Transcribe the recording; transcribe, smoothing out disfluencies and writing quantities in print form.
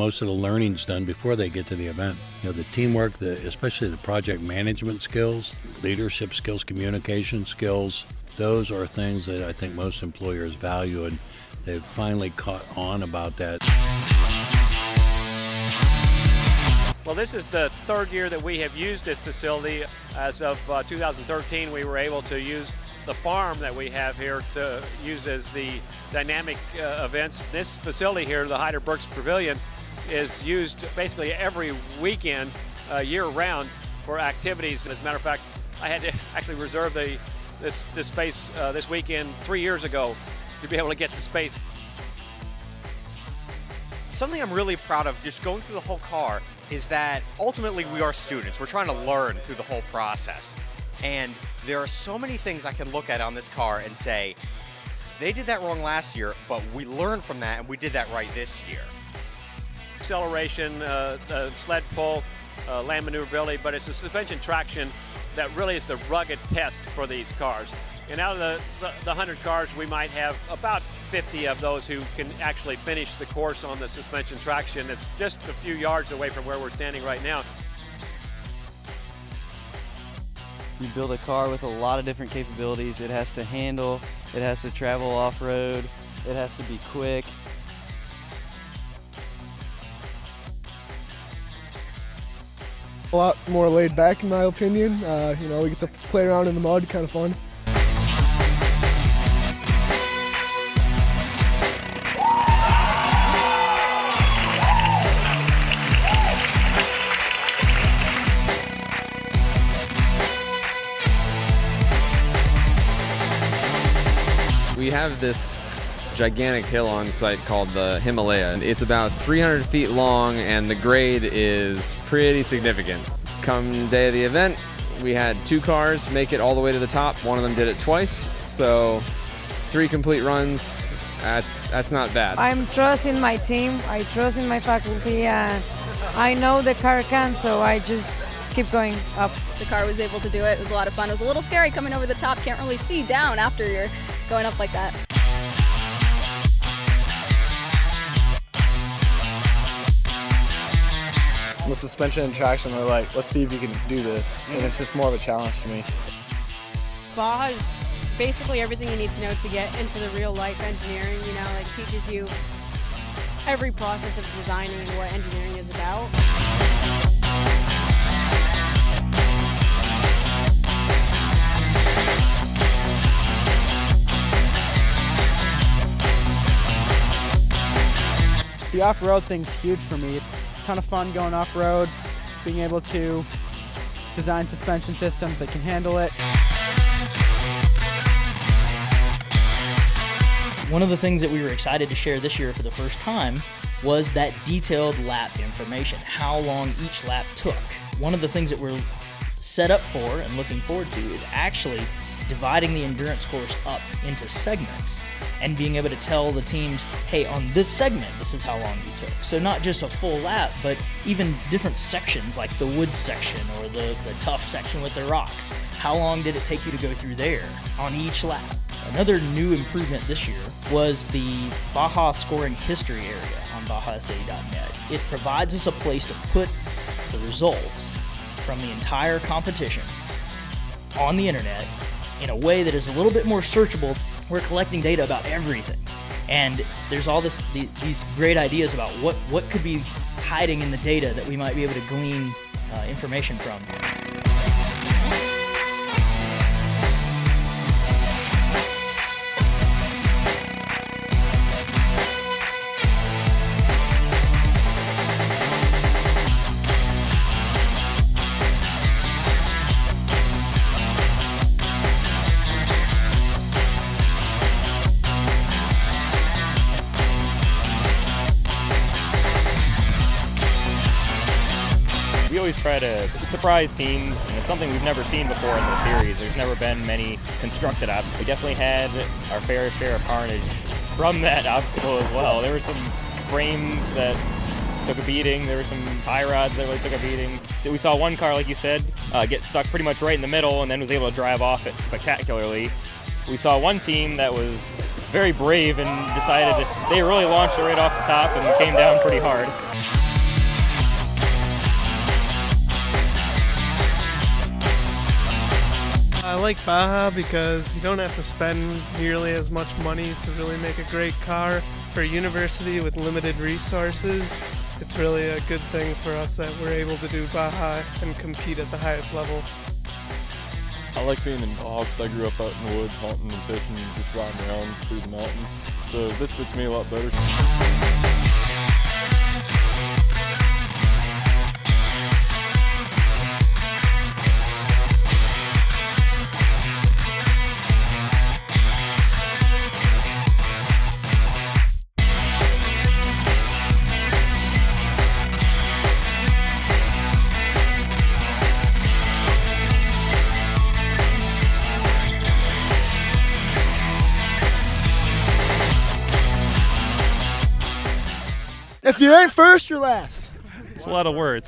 most of the learning's done before they get to the event. The teamwork, especially the project management skills, leadership skills, communication skills, those are things that I think most employers value, and they've finally caught on about that. Well, this is the third year that we have used this facility. As of 2013, we were able to use the farm that we have here to use as the dynamic events. This facility here, the Heidelberg's Pavilion, is used basically every weekend, year-round, for activities. As a matter of fact, I had to actually reserve this space this weekend 3 years ago to be able to get to space. Something I'm really proud of just going through the whole car is that ultimately we are students. We're trying to learn through the whole process. And there are so many things I can look at on this car and say, they did that wrong last year, but we learned from that and we did that right this year. Acceleration, sled pull, land maneuverability, but it's the suspension traction that really is the rugged test for these cars. And out of the 100 cars, we might have about 50 of those who can actually finish the course on the suspension traction. It's just a few yards away from where we're standing right now. You build a car with a lot of different capabilities. It has to handle, it has to travel off-road, it has to be quick. A lot more laid back in my opinion. We get to play around in the mud, kind of fun. We have this gigantic hill on site called the Himalaya. It's about 300 feet long and the grade is pretty significant. Come day of the event, we had 2 cars make it all the way to the top. One of them did it twice, so 3 complete runs. That's not bad. I'm trusting my team, I trust in my faculty, and I know the car can, so I just keep going up. The car was able to do it. It was a lot of fun. It was a little scary coming over the top. Can't really see down after you're going up like that. The suspension and traction, they're like, let's see if you can do this. And it's just more of a challenge to me. Baja is basically everything you need to know to get into the real life engineering. Like teaches you every process of designing and what engineering is about. The off-road thing's huge for me. It's a ton of fun going off-road, being able to design suspension systems that can handle it. One of the things that we were excited to share this year for the first time was that detailed lap information, how long each lap took. One of the things that we're set up for and looking forward to is actually dividing the endurance course up into segments and being able to tell the teams, hey, on this segment, this is how long you took. So not just a full lap, but even different sections like the wood section or the tough section with the rocks. How long did it take you to go through there on each lap? Another new improvement this year was the Baja scoring history area on BajaSAE.net. It provides us a place to put the results from the entire competition on the internet in a way that is a little bit more searchable. We're collecting data about everything, and there's all these great ideas about what could be hiding in the data that we might be able to glean information from. We always try to surprise teams, and it's something we've never seen before in the series. There's never been many constructed obstacles. We definitely had our fair share of carnage from that obstacle as well. There were some frames that took a beating. There were some tie rods that really took a beating. So we saw one car, like you said, get stuck pretty much right in the middle and then was able to drive off it spectacularly. We saw one team that was very brave and decided they really launched it right off the top and came down pretty hard. I like Baja because you don't have to spend nearly as much money to really make a great car. For a university with limited resources, it's really a good thing for us that we're able to do Baja and compete at the highest level. I like being in Baja because I grew up out in the woods hunting and fishing and just riding around through the mountains. So this fits me a lot better. If you ain't first, you're last. It's a lot of words.